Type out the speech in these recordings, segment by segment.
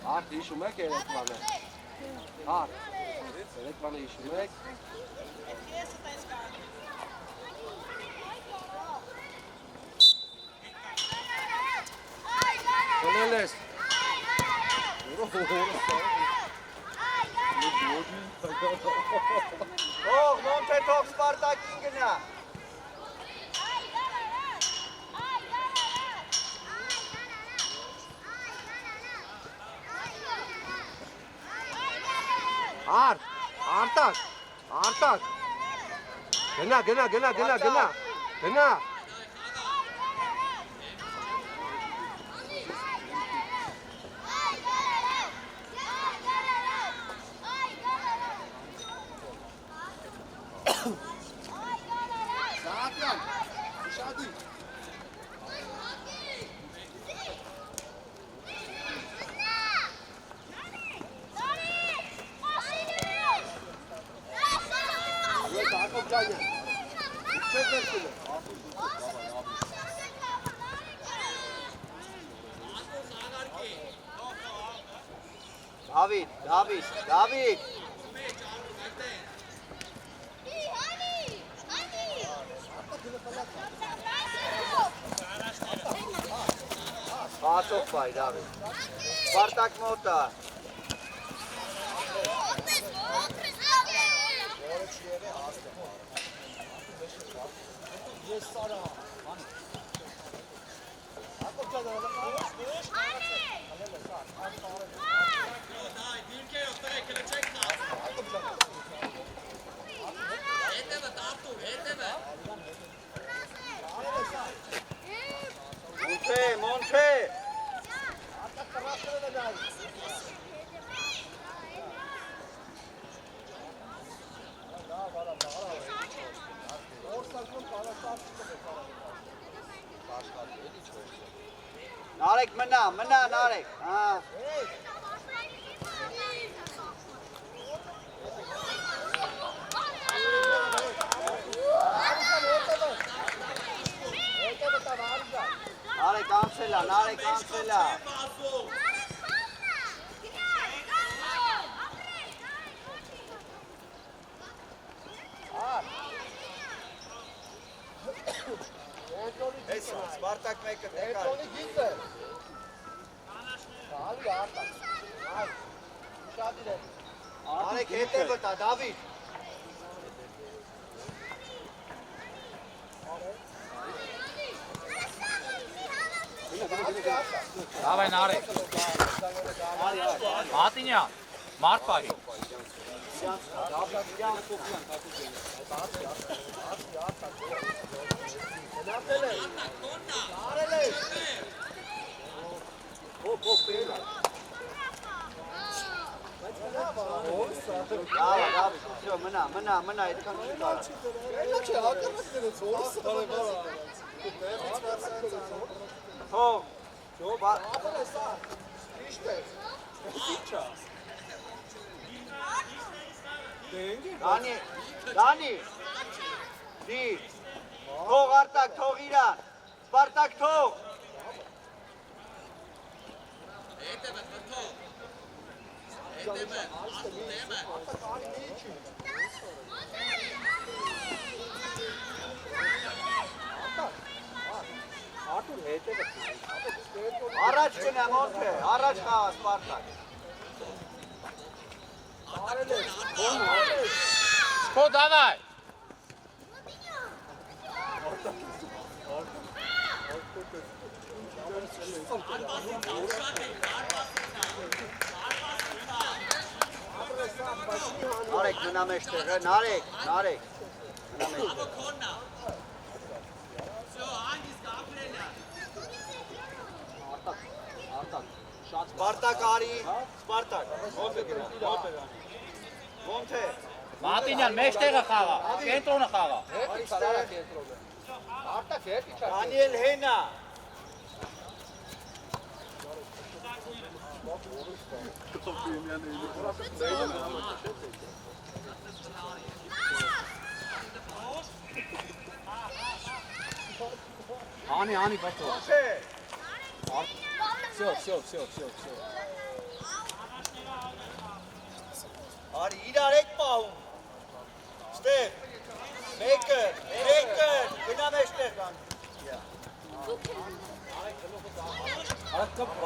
Արդ հիշում եք երեկվանը։ Արդ, երեկվանը հիշում եք։ Խոնել ես։ Թող, Մոնթե թող Սպարտակին գնա։ Արտակ։ Գնա։ Դավիթ։ Հացով բայ, Դավիթ։ Սպարտակ մոտա։ Մոնթե։ Նարեկ մնա, Նարեկ, Նարեկ անցելա։ Այս Սպարտակ մեկը դեկար։ Նարեկ հետևը տա, Դավիթ։ Давай, Нарик. Матиня, Марпаги. Մնա, այդքան չի կարա։ Թող, Դանի, թող Արտակ, թող իրան, Սպարտակ թող։ Առաջ գնա Մոնթե, առաջ խաղա Սպարտակ։ Սփո դավայ։ Նարեկ մնա մեջտեղը, Նարեկ։ Սպարտակ արի, Սպարտակ, Մոնթե։ Մատինյան, մեջտեղը խաղա, կենտրոնը խաղա։ Դանիել հենա։ Անի, բացո։ Մոնթե։ Всё. Արի իրար եք պահում։ Ստեղ։ Մեկը, գնա մեջտեղ կան։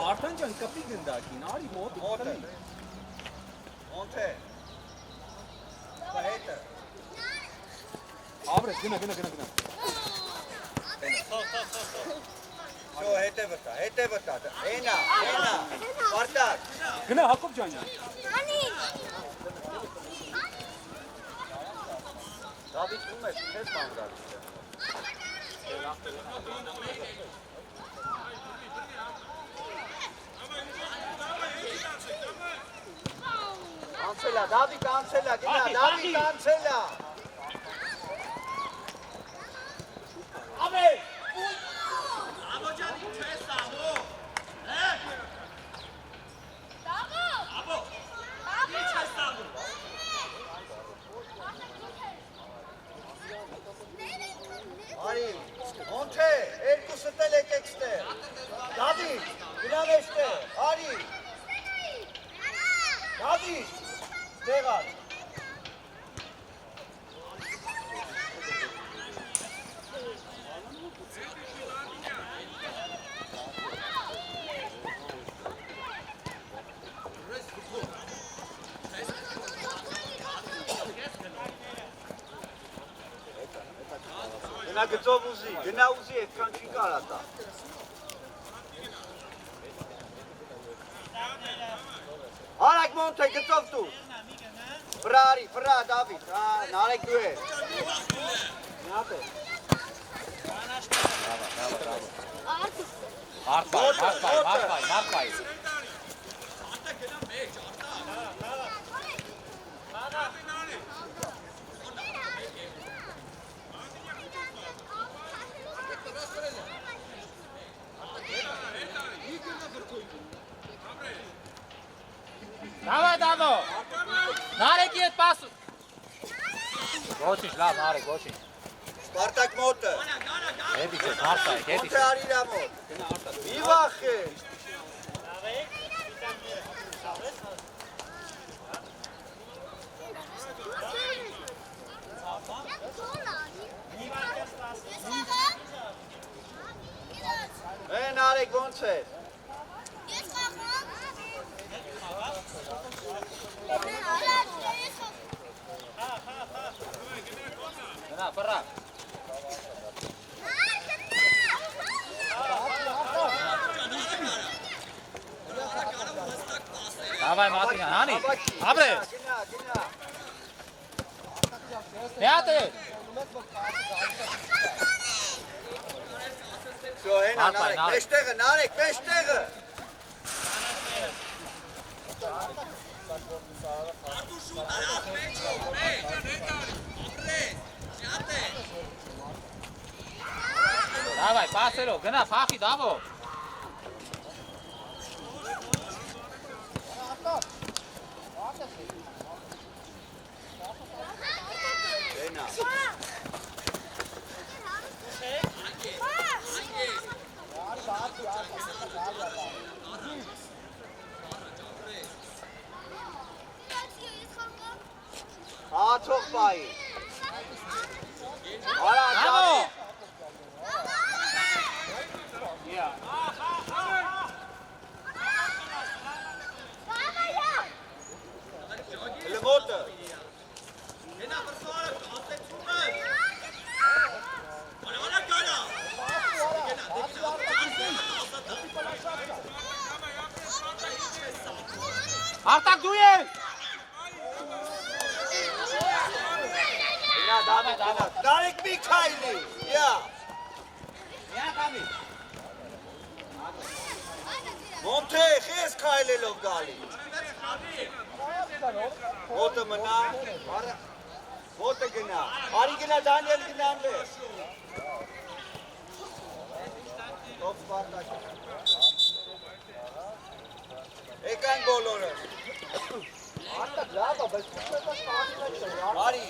Արդեն ջան կպի գնդակին, արի մոտ։ Մոտը։ Մոնթե։ Հետը։ Աբրես, գնա։ Շո հետը վտա, էնա, Սպարտակ։ Գնա Հակոբ ջան։ Դավիթ ում ես, քեզ բան գալ։ Անցելա, Դավիթ անցելա, գնա, Դավիթ անցելա։ Աբե Արի, Մոնթե, երկուսը տել եկեք ստեղ։ Դավիթ, գնա մեջտեղ, արի։ Դավիթ, ստեղ արի։ Գնա գծով ուզի, այդքան չի կարա տա։ Արագ Մոնթե, գծով դու։ Վրա Դավիթ, նարեկ դու է։ Նյապ է։ Մարփայ Դավո Նարեկի հետ պաս Ոչինչ լավ Նարեկ ոչինչ Սպարտակ մոտը։ Հետի չէ Մարփայ հետի Մոնթե արի իրա մոտ։ Մի վախեր։ Նարեկ ոնց է։ Գնա ֆռա Давай Մատինյան հանի Աբրես Գնա Միատե Շո հենա Նարեկ, մեջտեղը Давай պասելով գնա փախի Դավո Հենա Հացող պայի Արա Դավո Լմոտը Արտակ դու ես Նարեկ մի քայլի Յա Միակամի Մոնթե խես քայլելով գալի Մոտը մնա Մոտը գնա Արի գնա Դանիել գնանվես Ով Սպարտակ Եկան բոլորը Արտակ լավ է, բայց Արի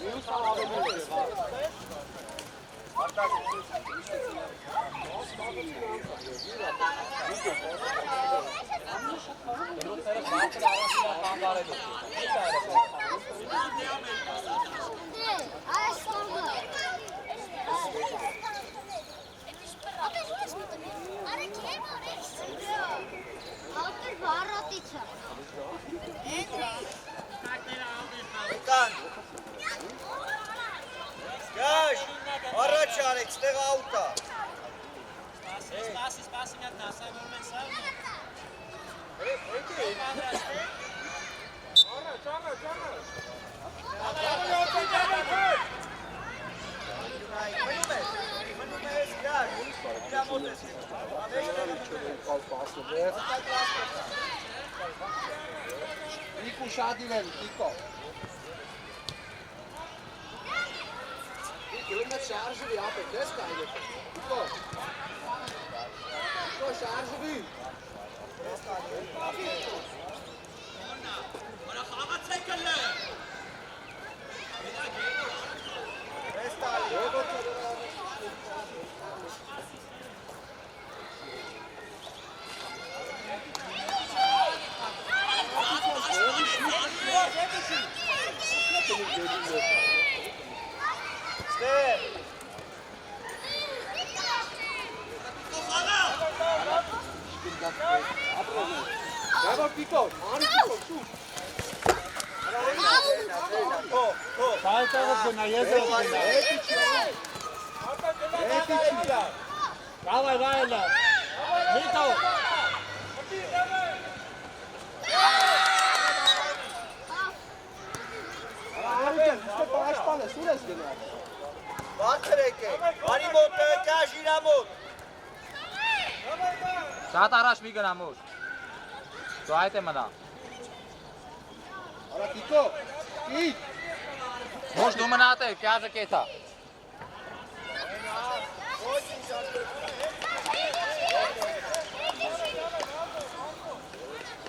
Մյուս ավելի Արտակ Գաշ, առաջ արեք, ստեղ աուտ է։ Սպասի միատ նասայվում են սա։ Մնում ես, գաշ, իրա մոտ ես։ Նիկու շադիվեն, Նիկո։ Գլումը շարժվի, ապետ, ես կայգետ։ Նիկո։ Նիկո շարժվի։ Արա խաղացեք ըլը։ Bravo Pico, Mani Pico, shoot. Սայտեղը գնա, եզրով գնա։ Բավայ, վայլա։ Միտո։ Արիջան, իստե պաշպան ես, ուր ես գնա։ Բացրեք է, արի մոտ է, գաշ իրա մոտ։ Շատ առաջ մի գնա մուր։ Դու այդ է մնա։ Արա Պիկո, իջ։ Մուր դու մնա տեղ, կյաժը կետա։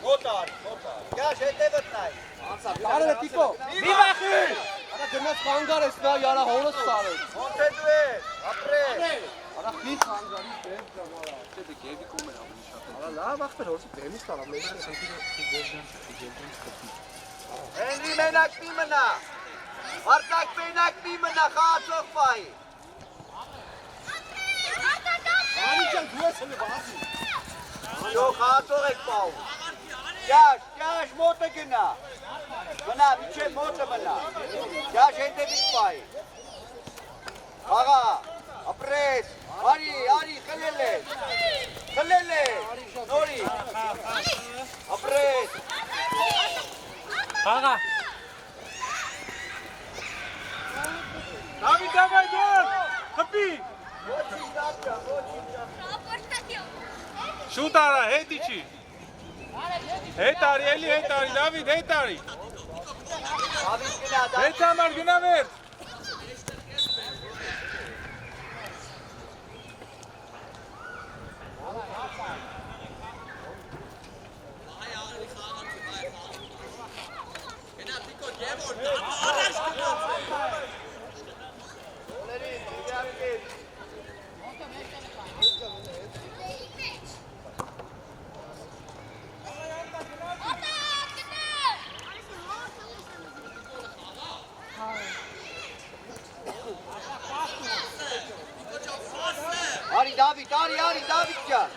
Մոտար, գաշ հետևըտ նայ։ Արելը Պիկո։ Մի վախի։ Արա գնաց խանգար ես նա, յարա հորս սարել։ Մոնտ է դու ես, ապրես։ Արա խիտ խանգարի բեմ կամարա, չեդե գևի կոմ էր ավելի շատ։ Արա լավ ախտեր հորսի բեմից տարավ, մեզ է Հենրի մենակ մի մնա, Արտակ մենակ մի մնա, խաղացող պայի։ Արիջան, դու ես հլի վազի։ Շո խաղացող եք պահում։ Գաշ, մոտը գնա։ Մնա, միչև մոտը մնա։ Գաշ հետևից պայի։ Աղա, ապրես, արի, խլել ես, նորի, ապրես։ Խաղա։ Դավիթ, դավայ գոլ։ Խփի։ Ոչինչ դապրա։ Շուտ արա, հետ իջի։ Հետ արի, էլի հետ արի, Դավիթ, հետ արի։ Դավիթ գնա, Հետ համար գնա վերջ։ Արի Դավիթ ջան։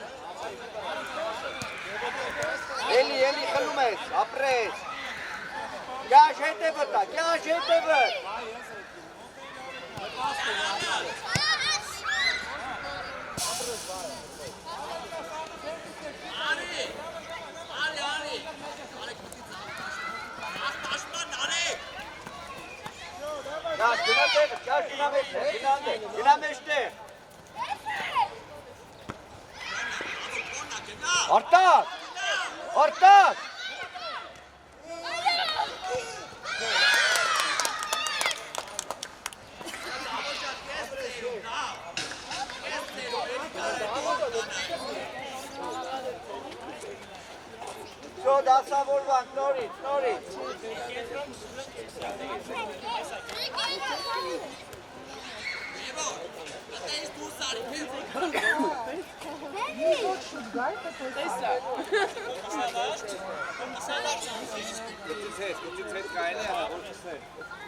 Էլի խլում ես, ապրես։ Գաշ հետևըտ է, գաշ հետևըտ։ Գաշ գնա տեղ, գաշ գնա մեջտեղ։ Արտակ։ Շո դասավորվանք, նորից։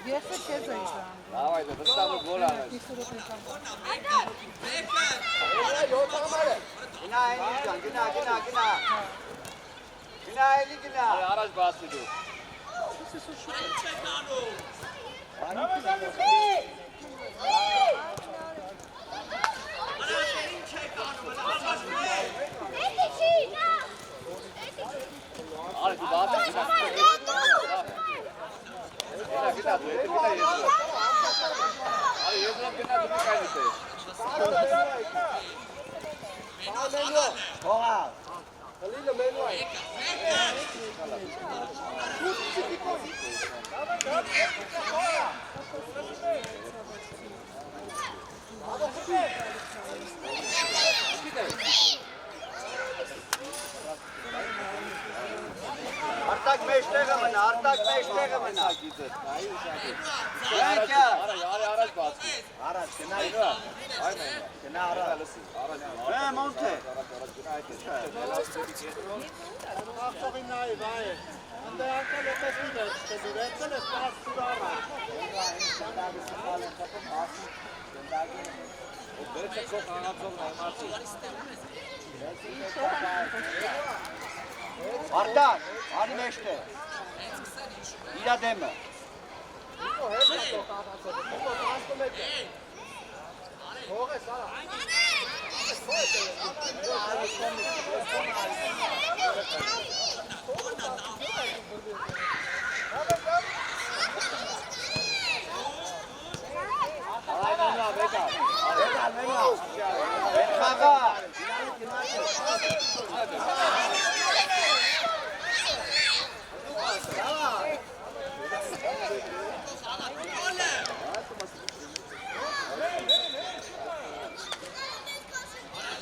Եղը քեզ է իշխան։ Давай, да вստану гол անես։ Գնա էլի ջան, գնա։ Գնա էլի գնա։ Առաջ բացի դու։ Արի դու բացի գնա։ Գնա դու, գնա ես։ Արի ես නම් գնա դու կայնես ես։ Հողա։ Լիլը մենու այ։ Արտակ մեջտեղը մնա, արտակ մեջտեղը մնա։ Գնա, Առաջ բացի։ Առաջ, գնա։ Գնա առաջ։ Հա, մոնթե։ Արտակ, արի մեջտեղ։ Իրա դեմը։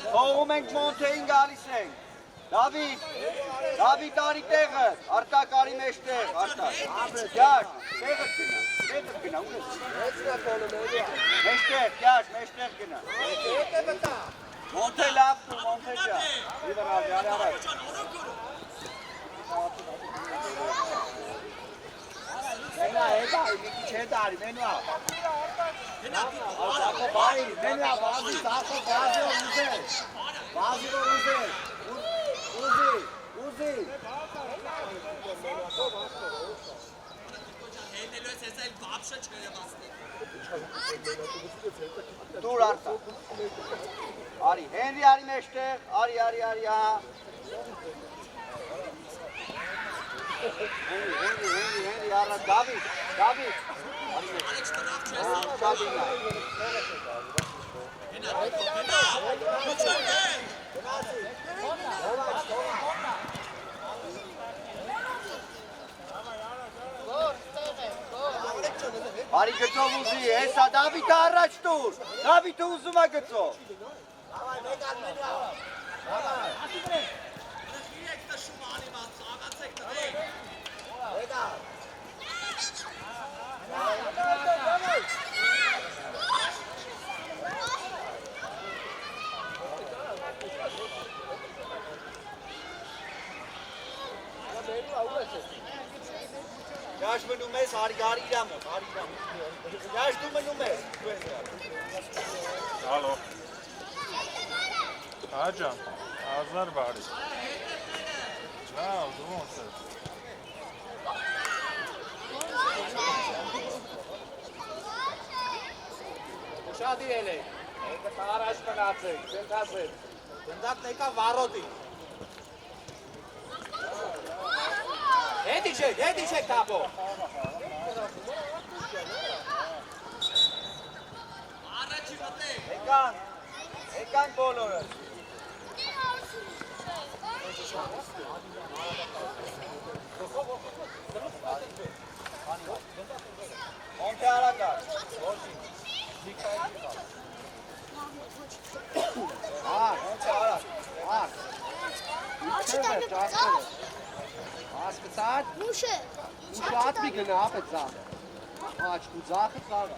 Հողում ենք մոնթեին գալիս ենք։ Դավիթ արի տեղը, արտակ արի մեջ տեղ, արտակ։ Գյաշ, տեղը գնա, ուր ես։ Մեջ տեղ, գյաշ, մեջ տեղ գնա։ Մոնթե լավ դու, մոնթե ջա։ Իվր արի, արի։ Մենա, հետա, մի քիչ հետ արի, մենա։ Արտակը բայ, մենա, բազի, սախո, բազի որ ուզես։ Բազի որ ուզես։ Ուզի։ Դուր արտակ։ Արի, հենրի արի մեջտեղ, արի, հա։ Հենրի, առած, Դավիթ։ Արի Արի գծով ուզի, հեսա Դավիթը առաջ տուր, Դավիթը ուզում է գծով։ Գաշ մնում ես, արի իրամոտ, Գաշ դու մնում ես։ Հալո։ Աջան, ազար բարի։ Լավ, դու ոնց ես։ Շատ իրել եք, եկը առաջ մնացեք, գնդացեք, գնդակ նեկա վարոտի։ Հետ իջեք տապո։ Եկան բոլորը։ Մոնթե արակար։ Մոնթե արակ։ Հասկացար։ Մուշը։ Շատ մի գնա ապետ զաղը։ Աչկու զաղը զաղը։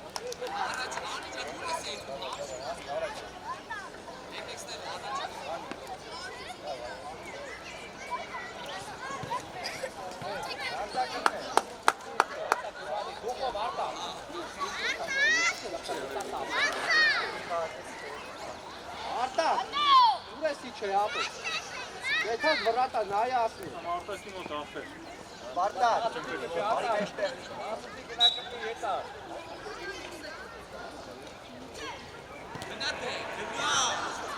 Արտակ, ուր ես իչե ապս։ Եթաս վրատա նայ ասնի։ Արտակի մոտ ախպեր։ Վարտակ, արի մեջտեղ։ Ասուտի գնա կպի հետա։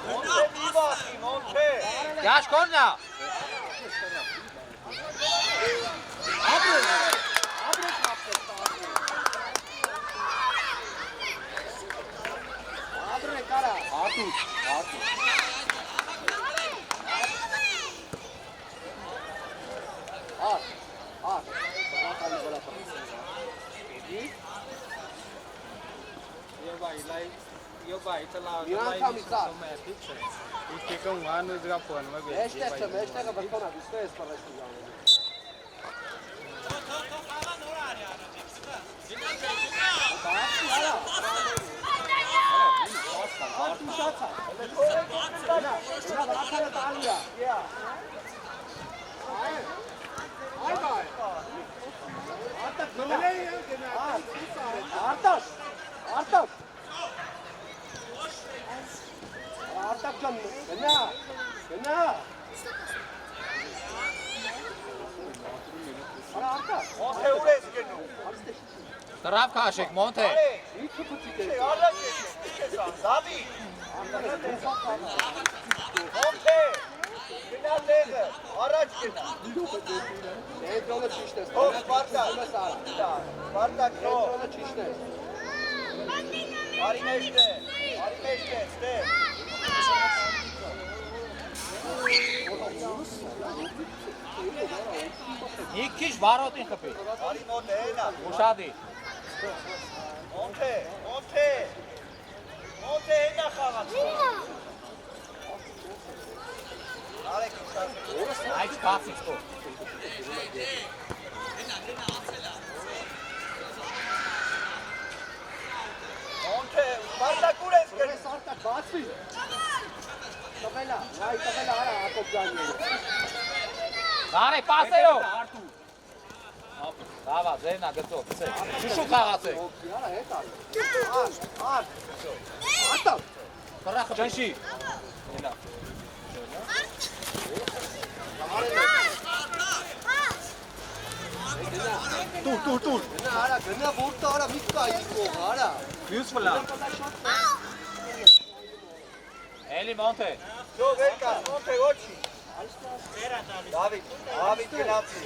Մոնթե մի բախի, մոնթե։ Yaş korna. Աբրե կարա։ Արտուց։ Yo bai tala. Uite că un an îți rapon, mă vezi. Meștecă bătona, vistoiesc pe restul oamenilor. Artak canım. Gına. Ara Artak. Մոնթե ուր ես գնում։ Taraf kaşık monte. Առաջ ես ան, Դավի։ Մոնթե։ Գնա տեղը, առաջ գնա։ Entrona çiştes. Ով Սպարտակ։ Սպարտակ, ո։ Entrona çiştes. Արի մեջտեղ, ստեղ։ İlk kişi varotin kapı. Արի մոտ է հենա։ Uşadı. Մոնթե հենա խաղացու։ Արեք իստասը։ Ayç kasık bu. Մոնթե, Սպարտակ ուր ես գնում։ Orası Artak basmıyor. Tabela. Vay tabela ara Akop canlı. Nare paseyo. Dava zeyna gıtı. Şuşu kağası. Ara et abi. Ar. Artak. Taraf canşi. Dur. Gına ara. Gına burada ara. Mikro ayık o ara. 100 falan. Eli monte. Yok Erkan, Monte oči. David gınatsın.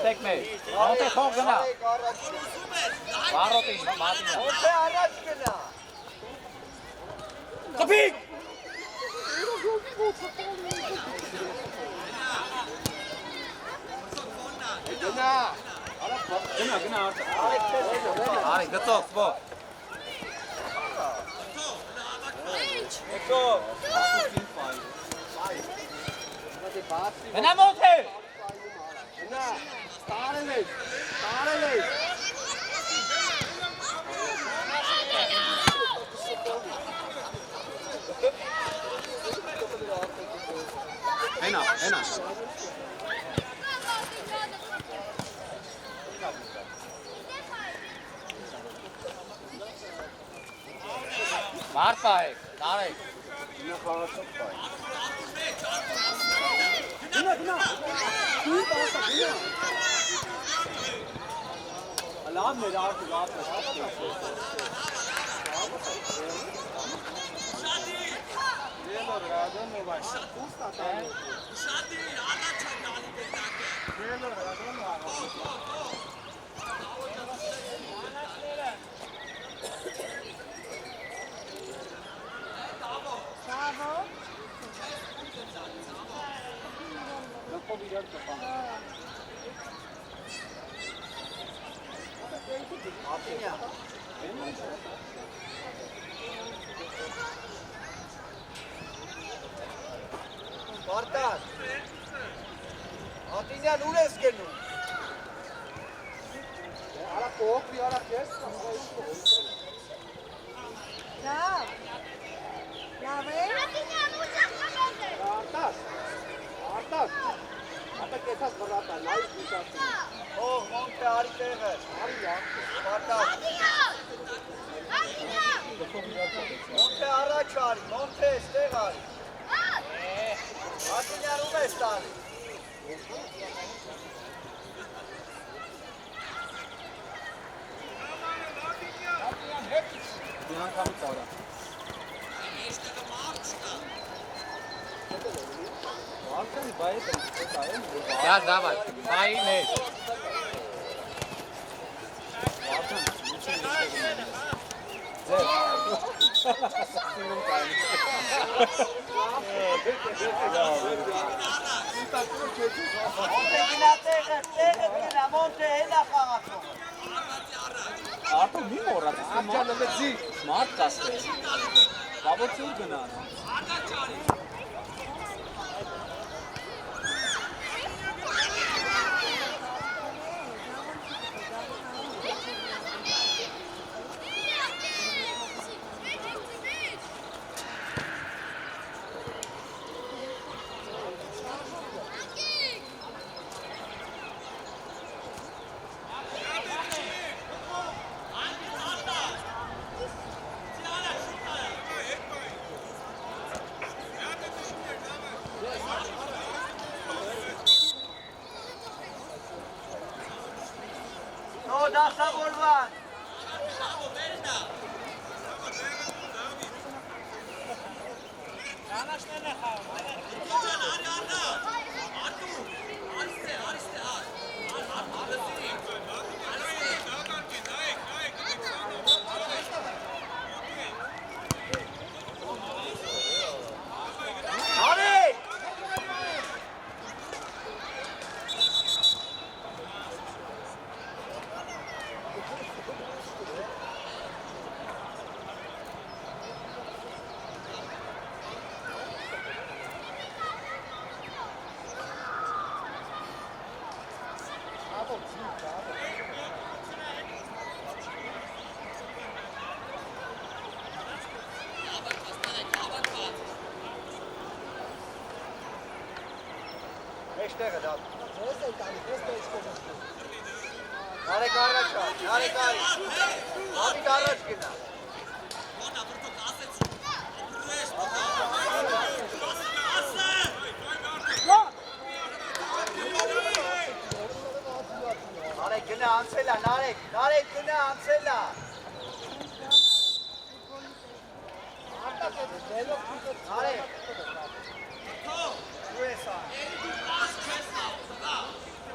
Tekme. Monte çok gına. Varotin. Matin. Monte araç gına. Kapı. Gına. Gına artık. Ari gıtı bu. Ekko. Hadi basmıyor. Gına monte. Gına. Stareleş. Hena. Marfa. Nare. Gına kalacak bay. Gına. Dur basta gına. Alarm ne artık rahat. Spartak. Atinyan uր ես գնում։ Ara pokri ara kes. Lav. Lav. Artak. Ապա կեցած վրատա, նայից միշասում։ Ող, մոնթե արի տեղը։ Արի լավ։ Սպարտակ։ Մոնթե առաջ արի, մոնթե ստեղ արի։ Հատինյան ում ես տալի։ Մի անգամից արա։ Արկանի բայետ եմ, Գազ, դավայ, բայի մեջ։ Արկան, միջին նստեղ եմ։ Ձեր։ Սիրում կային։ Մոնթե գնա տեղը գնա, մոնթե հենա խաղացող։ Արտո մի մորած, ամջանըմեցի մարդ կասվեց։ Բավոց ուր գնան։ Նո դասավորվան։ Մեջտեղը դա։ Նարեկ առաջ ա, նարեկ արի։ Նարեկ առաջ գնա։ Նարեկ գնա անցելա, նարեկ գնա անցելա։ Նարեկ։ Ու ես ա։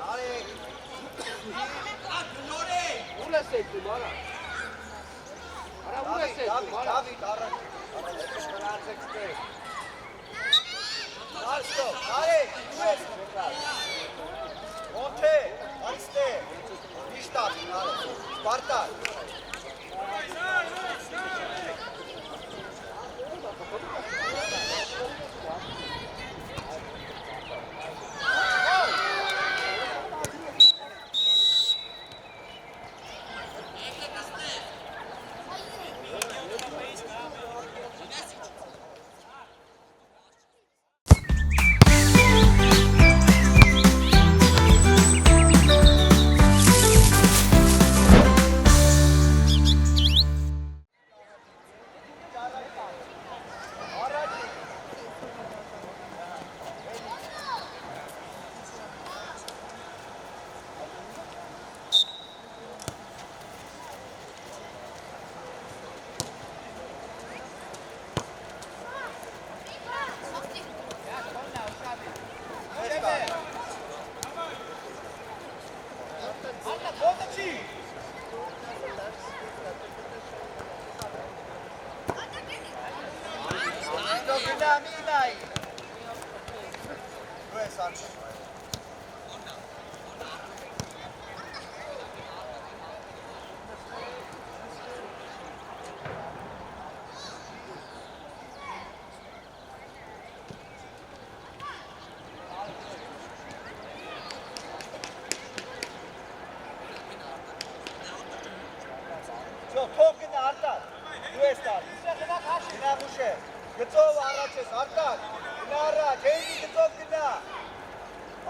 Նարեկ։ Ուր ես եկում, արա։ Արա, ուր ես եկում, արա։ Դավիթ, առաջ։ Գնացեք ստեղ։ Նարստով, նարեկ, ու ես եկալ։ Մոնթե, այստեղ։ Միշտած, նարեկ, Սպարտակ։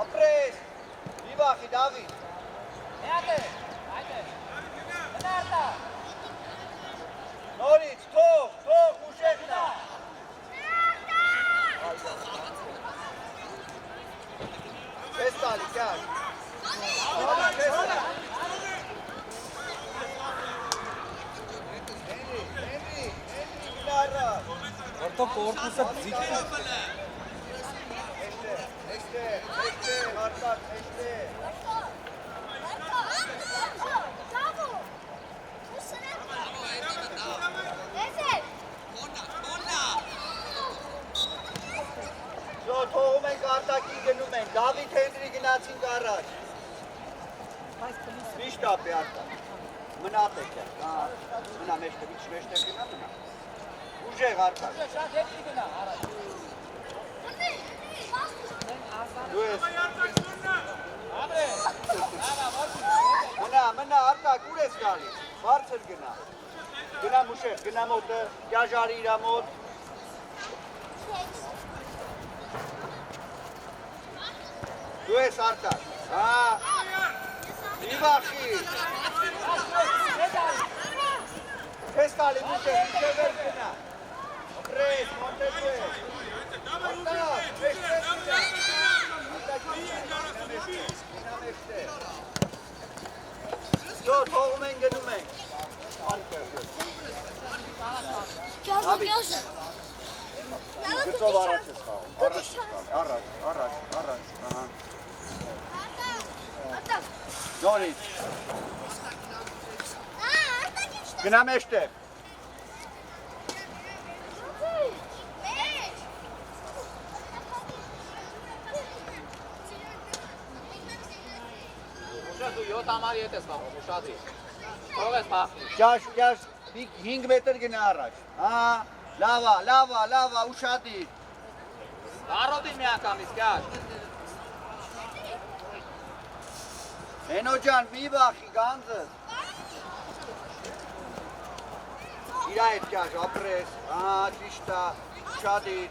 Ապրես, մի վախի, Դավիթ։ Նորից, թող, ուշեքնա։ Ես տալի, կյար։ Հենրի, գնարա։ Որտո կորպուսը ձիք է։ Էստեղ, Արտակ, էստեղ։ Թողում ենք Արտակի գնում ենք, Դավիթ Հենրի գնացինք առաջ։ Միշտ ապի Արտակ, մնատ եք է, մնա մեջտեղ գնա մնա։ Ուժեղ Արտակ։ Դու ես։ Մնա Արտակ, ուր ես գալիս, բարձր գնա։ Գնամ ուշեղ, գնա մոտը, գյաժարի իրա մոտ։ Դու ես Արտակ, մի վախի։ Ես տալի ուշեղ վեր գնա։ Ապրես, մոտը դու ես։ Արտակ, մեջտեղ գնա։ Թողում են գնում ենք։ Գծով առաջ ես խաղում, առաջ, Նորից։ Գնա մեջտեղ։ Դու 7 համար ետ ես խաղում, ուշադրի։ Թող ես փախնի։ Ճաշ 5 մետր գնա առաջ։ Լավա, ուշադիր։ Կարոտին մի անգամից, կյար։ Հենո ջան, մի վախի, գանձս։ Իրա հետ կյաշ, ապրես, ճիշտա, ուշադիր։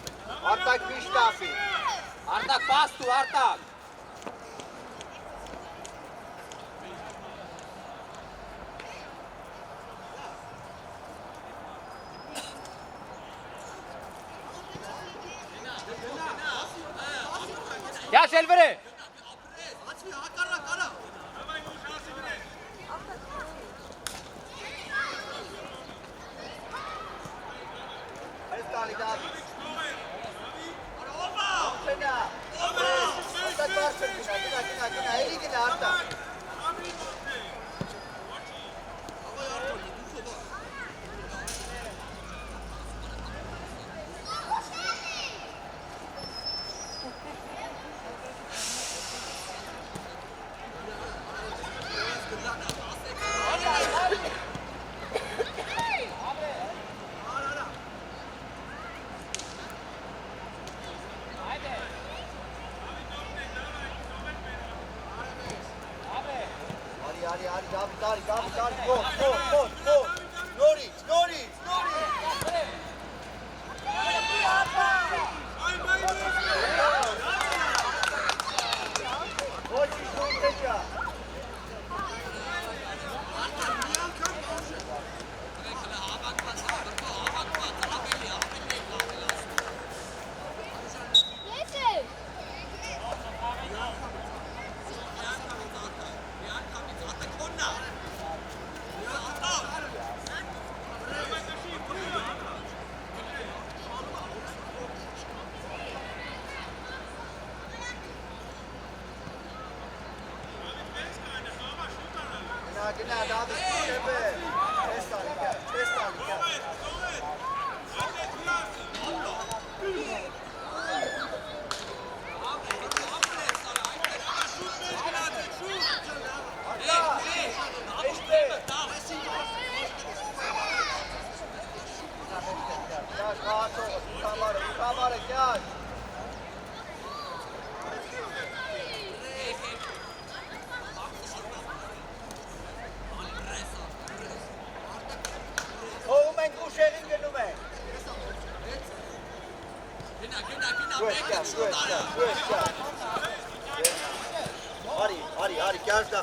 Արտակ միշտ ապի։ Արտակ, պաս դու, Արտակ։ Yaş elveri.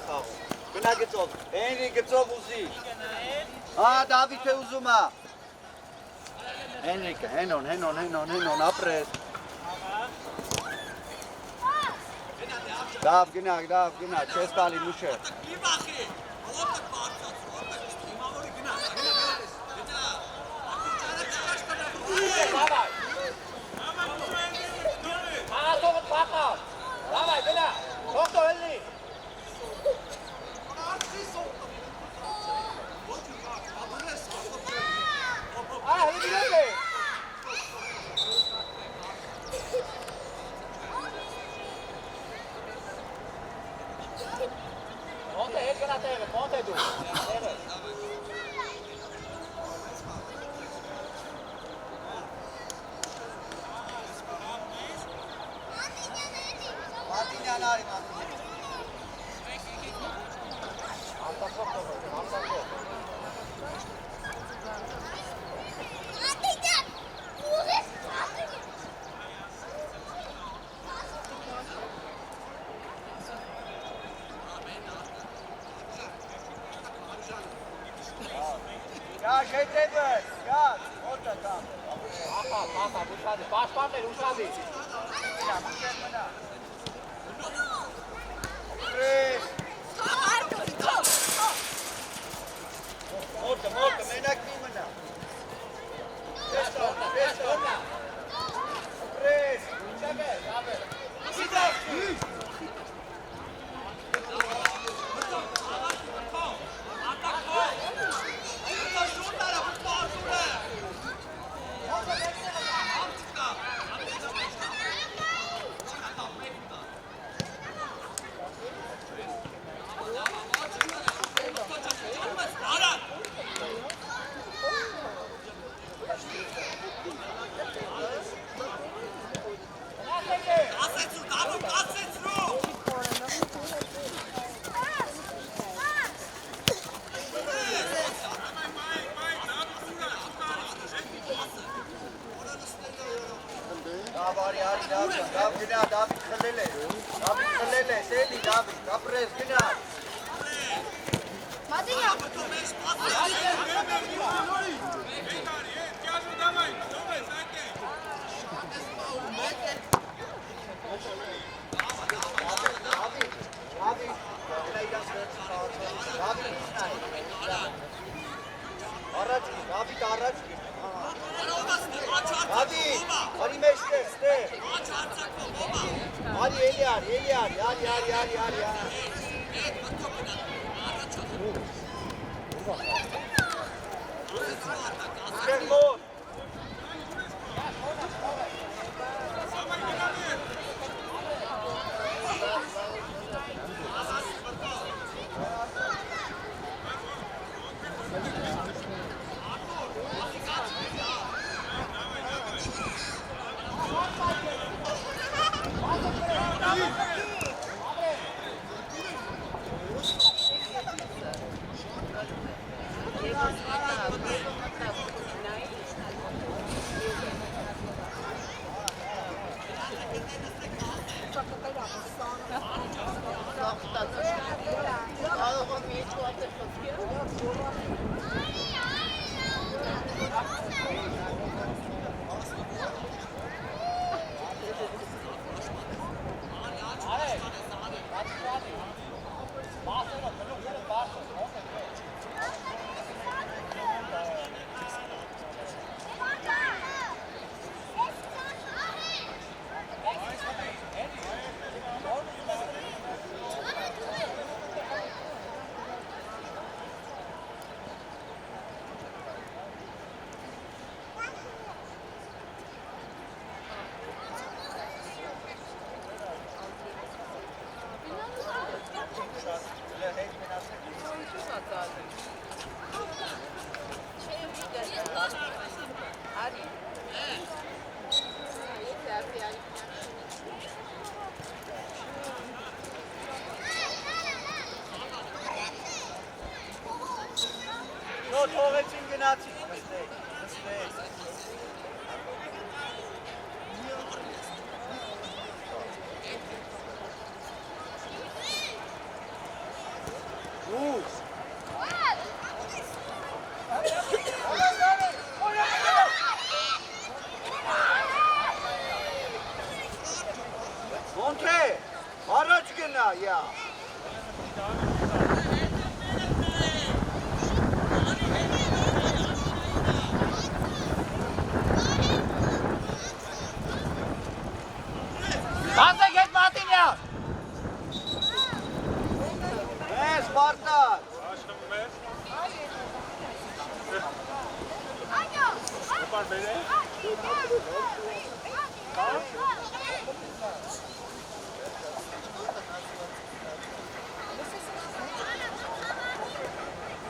խաղում։ Գնա գծով, Հենրի գծով ուզի։ Դավիթ է ուզում է։ Հենրիկը, հենոն, ապրես։ Դավ գնա, չես տալի մուշը։ Давай, գնա, դոկտոր Էլի։ Հիդրոպե։ Մոնտե, հետ գնա տեղը, մոնտե դու, տեղը։ Մատինյան արի, Մատինյան։ Գաշ հետևս, գաշ, ոտը կամ։ Ախա, ուշադի, պաշտպաններ, ուշադի։ Պրես։ Ոտը, մենակ մի մնա։ Պրես։ Դավ գնա, Դավիթ խլել է, սելի Դավիթ, ապրես գնա։ Մատինյան։ Դավիթ առաջ գնա։ Դավիթ, արի մեջտեղ, ստեղ։ Արի, էլի արի, Ստեղ մոտ։ Թողեցին գնացին, նստեք։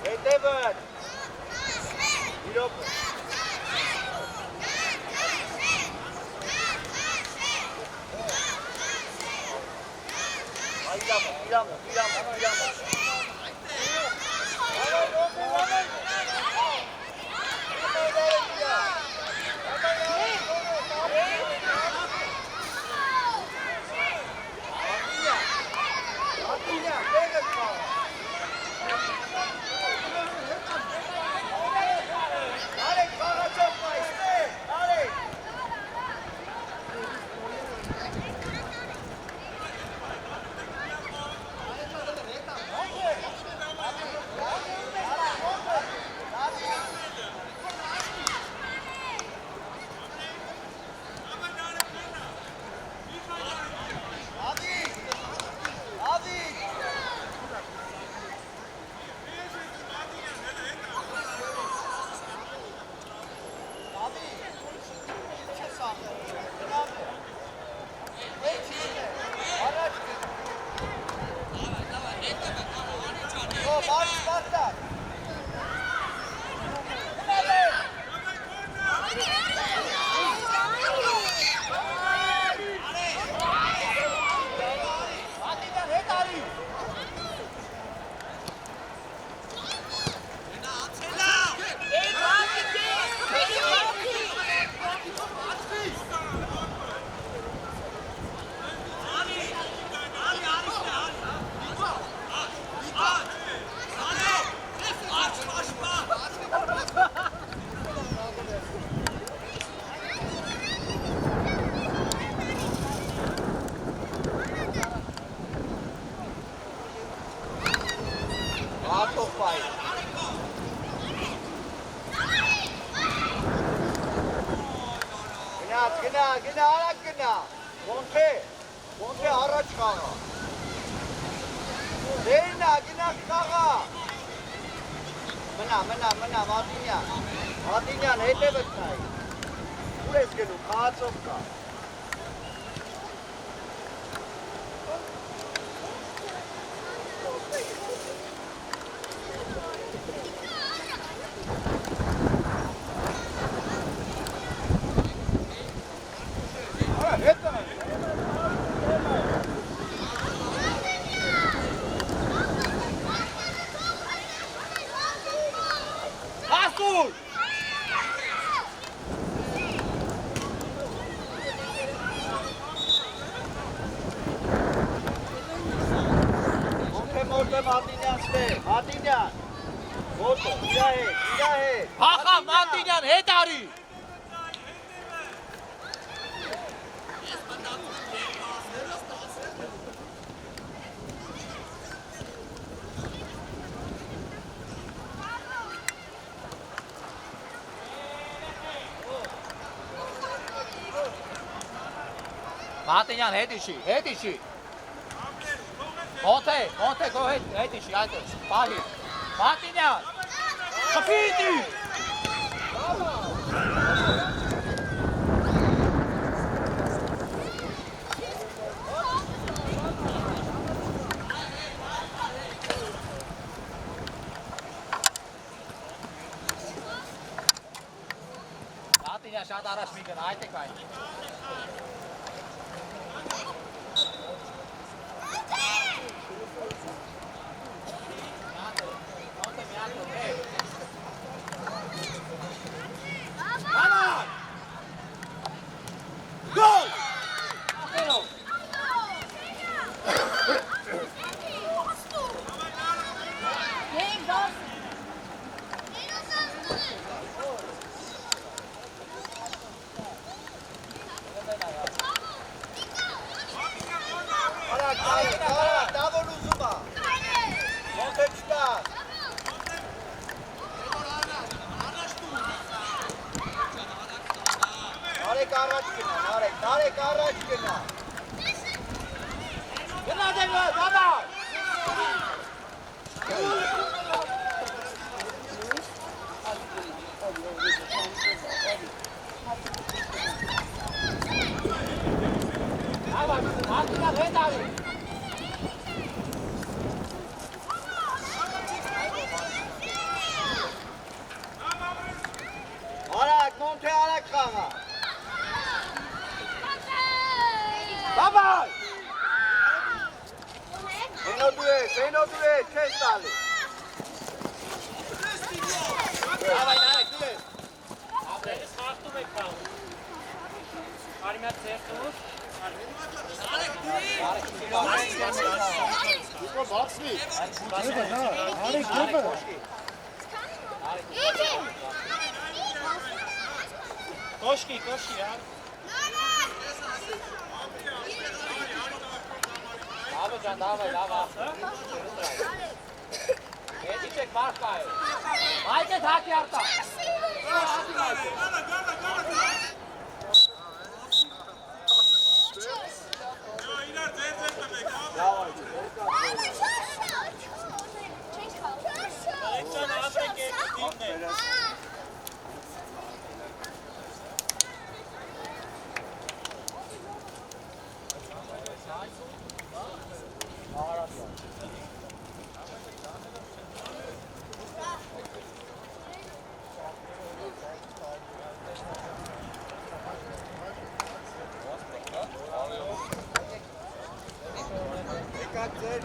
Հետևդ։ Իրոք։ իրամը։ Գնա, ոնթե առաջ խաղա։ Դերնա, գնա խաղա։ Մնա, Մատինյան, հետևդ նայ։ Ուր ես գնում, խաղացով կա։ Մատինյան, ոտո, իրա հետ։ Հախա, Մատինյան, հետ արի։ Մատինյան, հետ իշի։ Monte, go ahead, իշի, այդպես, պահի։ Մատինյան, խփիտի։ Մատինյան, շատ առաջ մի գնա, այդ եք այն։ Narek առաջ գնա։ Գնա դեպի, բաբա։ աղա։ Բաբայ։ Հենո դու ես, չես տալի։ Davay, Narek, dur. Abdeniz kalktı mı ekran? Harimet Zertur. Koşki ya. Abi can davay. Çek bak kay. Haydi tak yarta. Եկած ձեր